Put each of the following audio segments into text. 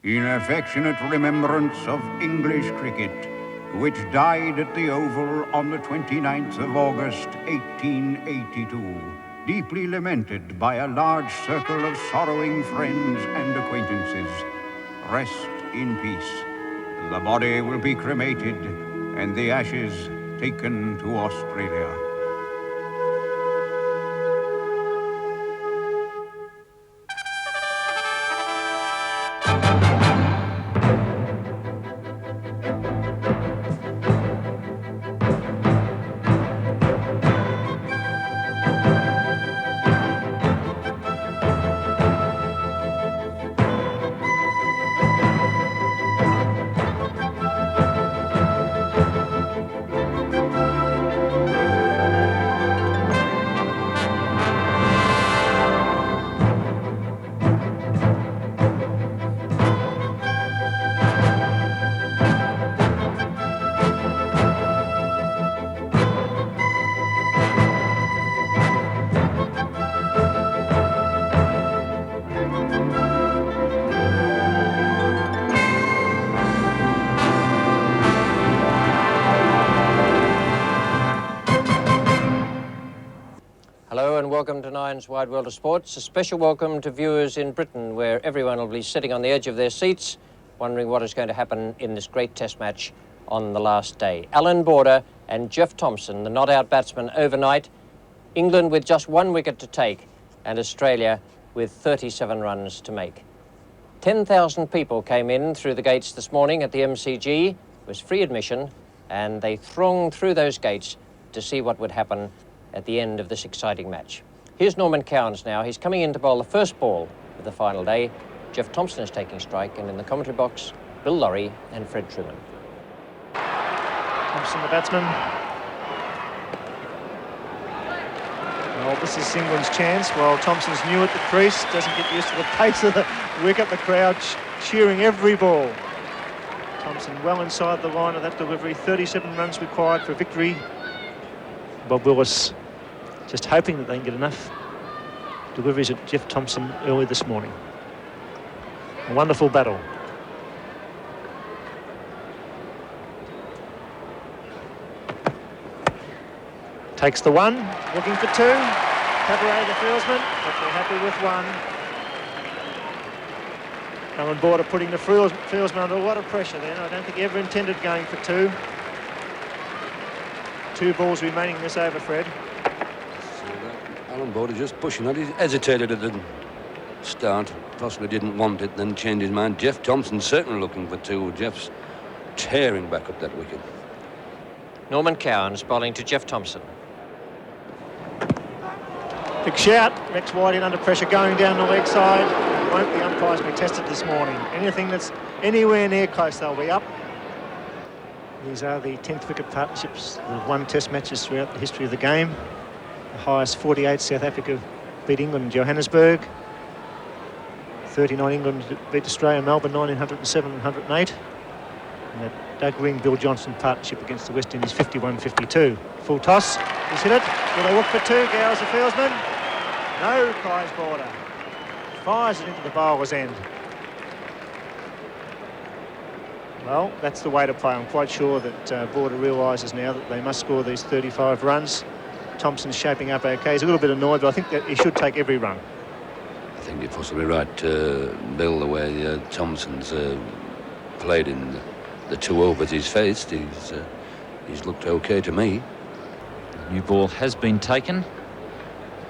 in affectionate remembrance of English cricket, which died at the Oval on the 29th of August, 1882, deeply lamented by a large circle of sorrowing friends and acquaintances. Rest in peace. The body will be cremated and the ashes taken to Australia. Hello and welcome to Nine's Wide World of Sports. A special welcome to viewers in Britain, where everyone will be sitting on the edge of their seats, wondering what is going to happen in this great test match on the last day. Allan Border and Jeff Thomson, the not-out batsman overnight. England with just 1 wicket to take, and Australia with 37 runs to make. 10,000 people came in through the gates this morning at the MCG. It was free admission, and they thronged through those gates to see what would happen at the end of this exciting match. Here's Norman Cowans now. He's coming in to bowl the first ball of the final day. Jeff Thomson is taking strike, and in the commentary box, Bill Laurie and Fred Truman. Thomson, the batsman. Well, this is England's chance. Well, Thomson's new at the crease, doesn't get used to the pace of the wicket, the crowd cheering every ball. Thomson well inside the line of that delivery, 37 runs required for victory. Bob Willis just hoping that they can get enough deliveries at Jeff Thomson early this morning. A wonderful battle. Takes the one, looking for two. Cabaret, the fieldsman, but they're happy with one. Allan Border putting the fieldsman under a lot of pressure then. I don't think he ever intended going for two. 2 balls remaining this over, Fred. Allan Border just pushing it. He hesitated at the start, possibly didn't want it, then changed his mind. Jeff Thomson certainly looking for 2. Jeff's tearing back up that wicket. Norman Cowans bowling to Jeff Thomson. Big shout. Rex White in under pressure, going down the leg side. Won't the umpires be tested this morning? Anything that's anywhere near close, they'll be up. These are the 10th wicket partnerships that have won test matches throughout the history of the game. The highest 48, South Africa beat England in Johannesburg. 39 England beat Australia in Melbourne, 1907 and 108. And the Doug Ring, Bill Johnson partnership against the West Indies, 51-52. Full toss, he's hit it. Will they look for 2? Gowers the fieldsman. No, cries Border. Fires it into the bowler's end. Well, that's the way to play. I'm quite sure that Border realises now that they must score these 35 runs. Thomson's shaping up okay. He's a little bit annoyed, but I think that he should take every run. I think you're possibly right, Bill, the way Thomson's played in the 2 overs he's faced. He's looked okay to me. The new ball has been taken,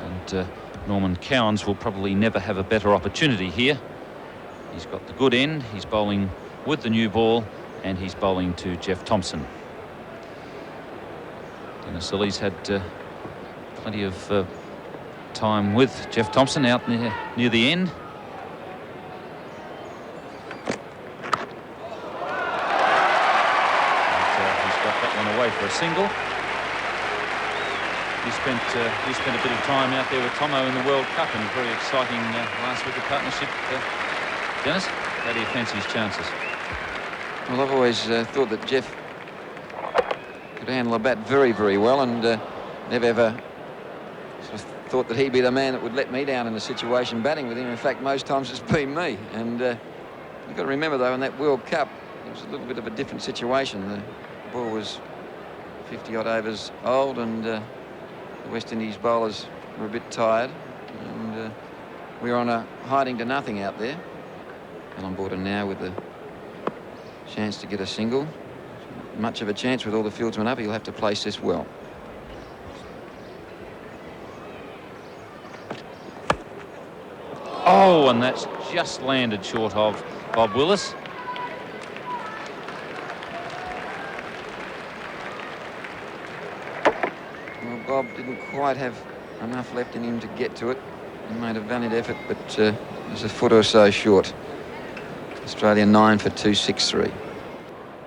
and Norman Cowans will probably never have a better opportunity here. He's got the good end. He's bowling with the new ball, and he's bowling to Jeff Thomson. Dennis Lilly's had plenty of time with Jeff Thomson out near the end. And, he's got that one away for a single. He spent a bit of time out there with Thommo in the World Cup, and a very exciting last wicket partnership. Dennis, how do you fancy his chances? Well, I've always thought that Jeff could handle a bat very, very well, and never ever sort of thought that he'd be the man that would let me down in a situation batting with him. In fact, most times it's been me. And You've got to remember, though, in that World Cup, it was a little bit of a different situation. The ball was 50-odd overs old, and the West Indies bowlers were a bit tired, and we were on a hiding to nothing out there. Allan Border now with the chance to get a single. Much of a chance with all the fieldsmen up. He'll have to place this well. Oh, and that's just landed short of Bob Willis. Well, Bob didn't quite have enough left in him to get to it. He made a valiant effort, but it was a foot or so short. Australia 9 for 263.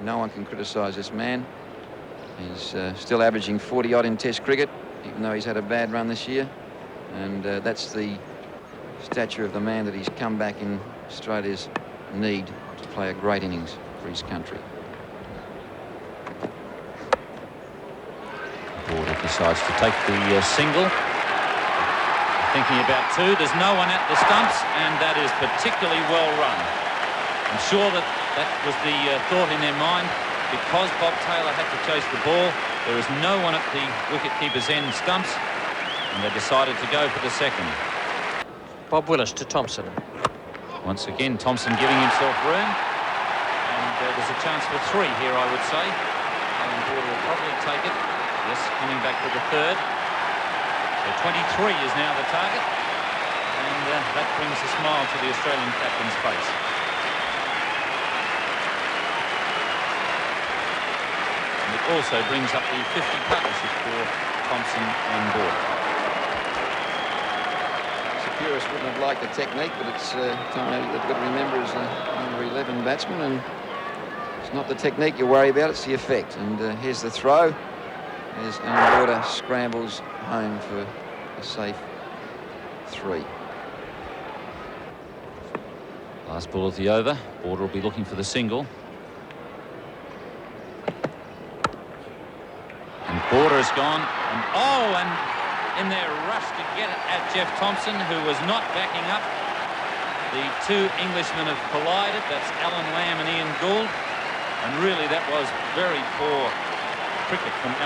No one can criticise this man. He's still averaging 40-odd in Test cricket, even though he's had a bad run this year. And that's the stature of the man that he's come back in Australia's need to play a great innings for his country. Border decides to take the single. Thinking about two. There's no one at the stumps, and that is particularly well run. I'm sure that was the thought in their mind. Because Bob Taylor had to chase the ball, there is no one at the wicket-keeper's end stumps, and they decided to go for the second. Bob Willis to Thomson. Once again, Thomson giving himself room, and there's a chance for three here, I would say. Allan Border will probably take it. Yes, coming back for the third. So 23 is now the target, and that brings a smile to the Australian captain's face. And it also brings up the 50 partnership for Thomson and Border. Purist wouldn't have liked the technique, but it's Thommo they've got to remember is number 11 batsman, and it's not the technique you worry about, it's the effect. And here's the throw. There's Allan Border scrambles home for a safe 3. Last ball of the over. Border will be looking for the single. And Border has gone. And in their rush to get at Jeff Thomson, who was not backing up, the two Englishmen have collided. That's Alan Lamb and Ian Gould. And really, that was very poor cricket from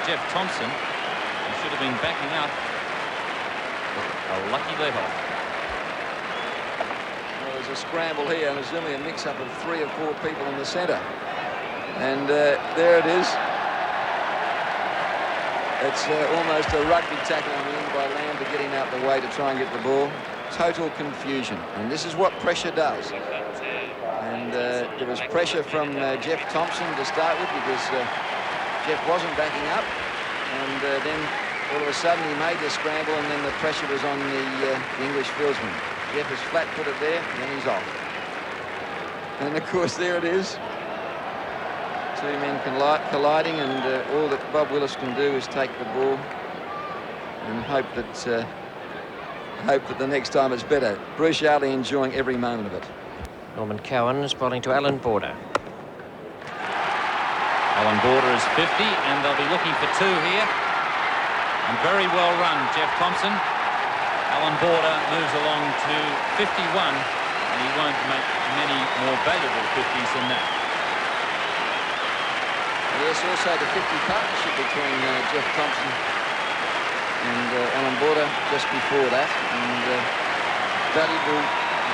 Jeff Thomson. He should have been backing up. A lucky let off. Well, there's a scramble here, and there's only a mix-up of 3 or 4 people in the centre. And there it is. It's almost a rugby tackle on the end by Lamb to get him out the way to try and get the ball. Total confusion, and this is what pressure does. And there was pressure from Jeff Thomson to start with, because Jeff wasn't backing up, and then all of a sudden he made the scramble, and then the pressure was on the English fieldsman. Jeff is flat-footed there, and then he's off. And of course there it is. 2 men colliding, and all that Bob Willis can do is take the ball and hope that the next time it's better. Bruce Yardley enjoying every moment of it. Norman Cowan is bowling to Allan Border. Allan Border is 50, and they'll be looking for 2 here. And very well run, Jeff Thomson. Allan Border moves along to 51, and he won't make many more valuable 50s than that. Yes, also the 50 partnership between Jeff Thomson and Allan Border just before that, and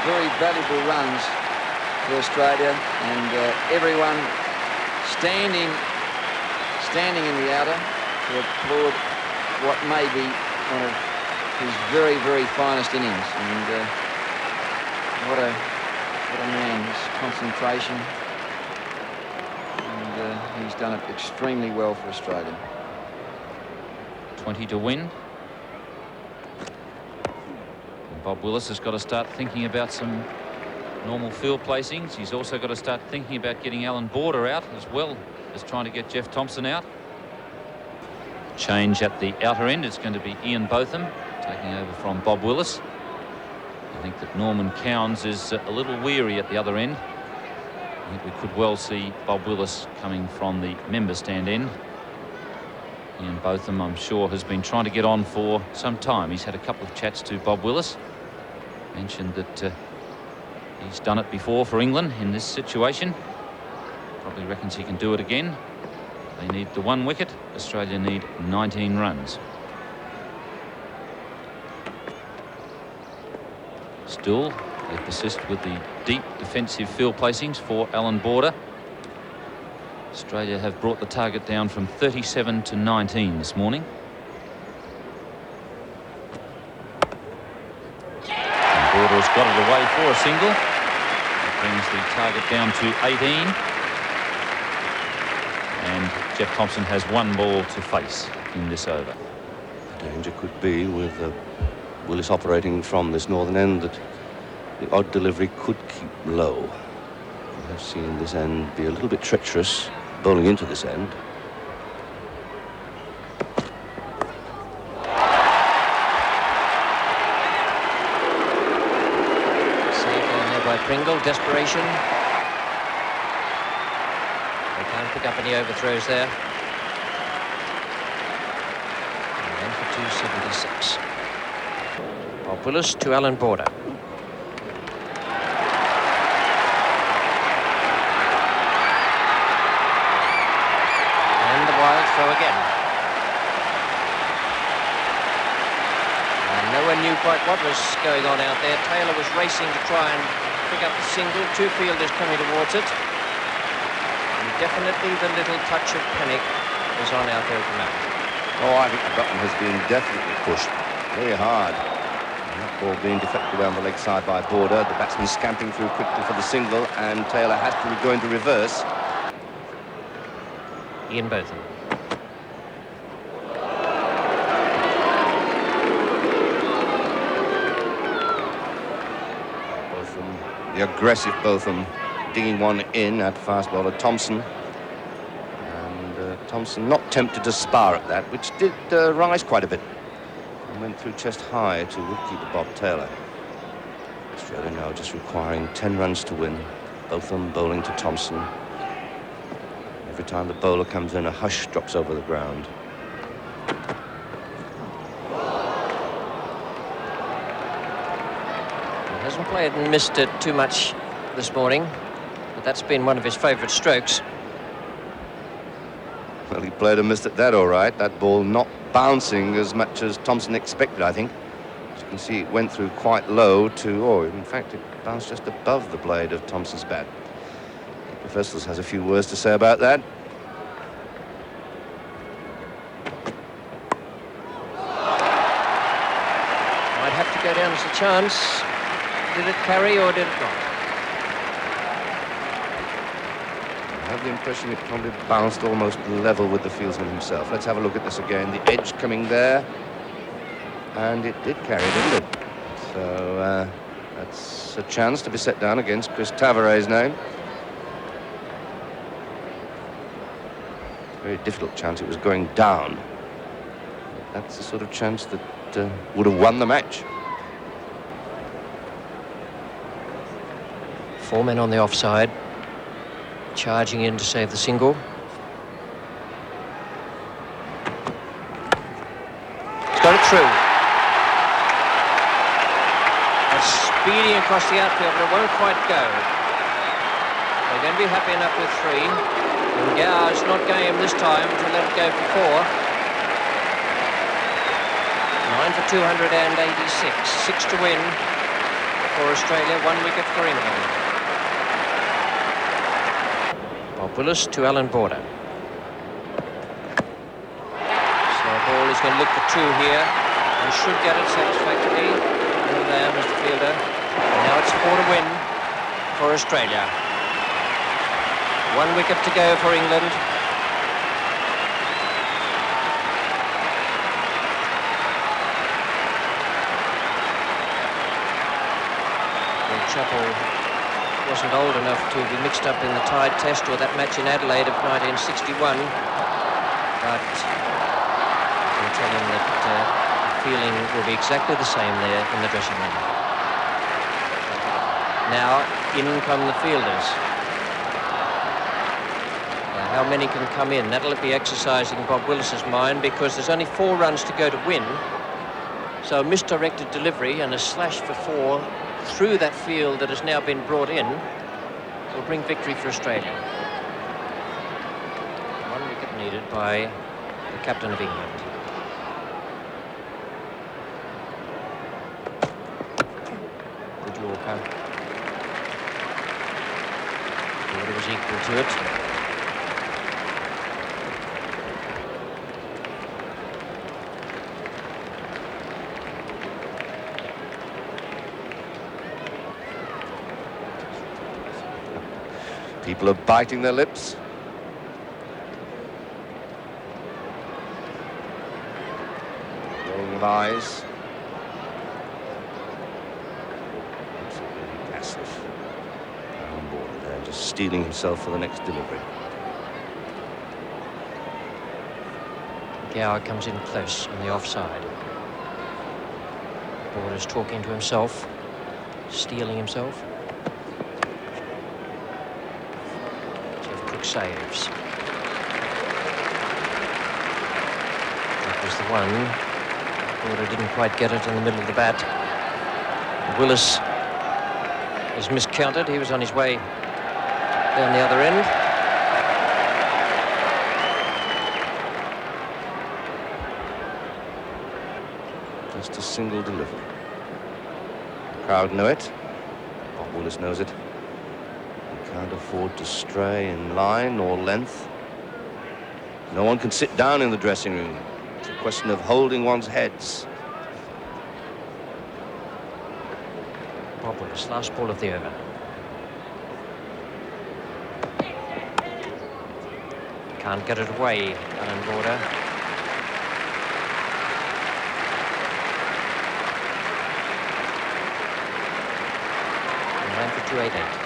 very valuable runs for Australia, and everyone standing in the outer to applaud what may be one of his very, very finest innings. And what a man! His concentration. He's done it extremely well for Australia. 20 to win. And Bob Willis has got to start thinking about some normal field placings. He's also got to start thinking about getting Allan Border out, as well as trying to get Jeff Thomson out. Change at the outer end. It's going to be Ian Botham taking over from Bob Willis. I think that Norman Cowans is a little weary at the other end. I think we could well see Bob Willis coming from the member stand end. Ian Botham, I'm sure, has been trying to get on for some time. He's had a couple of chats to Bob Willis. Mentioned that He's done it before for England in this situation. Probably reckons he can do it again. They need the 1 wicket. Australia need 19 runs. Still, they persist with the deep defensive field placings for Allan Border. Australia have brought the target down from 37 to 19 this morning. And Border's got it away for a single. That brings the target down to 18. And Jeff Thomson has 1 ball to face in this over. The danger could be with Willis operating from this northern end that the odd delivery could keep low. We have seen this end be a little bit treacherous, bowling into this end. Safe down there by Pringle, desperation. They can't pick up any overthrows there. And for 276. Bob Willis to Allan Border. Throw again. And no one knew quite what was going on out there. Taylor was racing to try and pick up the single. 2 fielders coming towards it. And definitely the little touch of panic was on out there at the moment. Oh, I think the button has been definitely pushed very hard. And that ball being deflected down the leg side by Border. The batsman scamping through quickly for the single, and Taylor has to go into reverse. Ian Botham. The aggressive Botham digging one in at fast bowler Thomson, and Thomson not tempted to spar at that, which did rise quite a bit and went through chest high to wicketkeeper Bob Taylor. Australia now just requiring 10 runs to win. Botham bowling to Thomson. Every time the bowler comes in, a hush drops over the ground. Hasn't played and missed it too much this morning, but that's been one of his favourite strokes. Well, he played and missed it that all right. That ball not bouncing as much as Thomson expected, I think. As you can see, it went through quite low to, in fact, it bounced just above the blade of Thomson's bat. Professors has a few words to say about that. Might have to go down as a chance. Did it carry or did it not? I have the impression it probably bounced almost level with the fieldsman himself. Let's have a look at this again. The edge coming there. And it did carry, didn't it? So that's a chance to be set down against Chris Tavare's name. Very difficult chance. It was going down. That's the sort of chance that would have won the match. 4 men on the offside, charging in to save the single. He's got it through. It's speeding across the outfield, but it won't quite go. They're going to be happy enough with 3. And Gow's not game this time to let it go for 4. 9 for 286. 6 to win for Australia, 1 wicket for England. Bob Willis to Allan Border. So ball is going to look for 2 here and should get it satisfactorily. Over there, Mr. Fielder. And now it's 4 to win for Australia. 1 wicket to go for England. Chappell wasn't old enough to be mixed up in the Tide Test or that match in Adelaide of 1961, but I can tell him that the feeling will be exactly the same there in the dressing room. Now in come the fielders. Now, how many can come in? That'll be exercising Bob Willis's mind, because there's only 4 runs to go to win. So a misdirected delivery and a slash for 4 through that field that has now been brought in will bring victory for Australia. 1 wicket needed by the captain of England. Good Yorker. Border was equal to it. People are biting their lips. Rolling of eyes. Absolutely passive. Allan Border there, just steeling himself for the next delivery. Gower comes in close on the offside. Border's talking to himself, steeling himself. Saves. That was the one. Border didn't quite get it in the middle of the bat. Willis is miscounted. He was on his way down the other end. Just a single delivery. The crowd know it. Bob Willis knows it. Can't afford to stray in line or length. No one can sit down in the dressing room. It's a question of holding one's heads. Bob Willis, last ball of the over. Can't get it away, Allan Border. And ran for 288.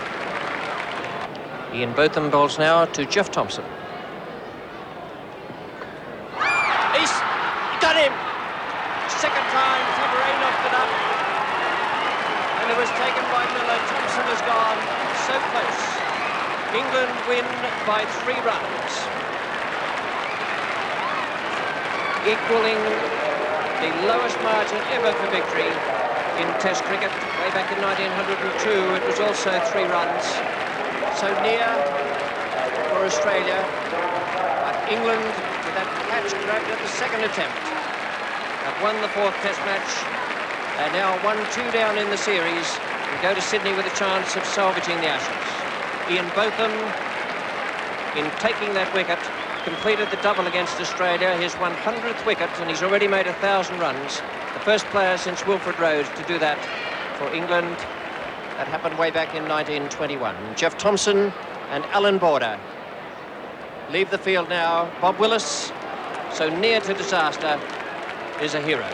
Ian Botham bowls now to Jeff Thomson. He's got him! Second time, Tabaré knocked it up. And it was taken by Miller. Thomson has gone so close. England win by 3 runs. Equalling the lowest margin ever for victory in Test cricket. Way back in 1902, it was also 3 runs. So near for Australia, but England, with that catch grabbed at the second attempt, have won the 4th Test match. They're now 1-2 down in the series and go to Sydney with a chance of salvaging the Ashes. Ian Botham, in taking that wicket, completed the double against Australia, his 100th wicket, and he's already made 1,000 runs. The first player since Wilfred Rhodes to do that for England. That happened way back in 1921. Jeff Thomson and Allan Border leave the field now. Bob Willis, so near to disaster, is a hero.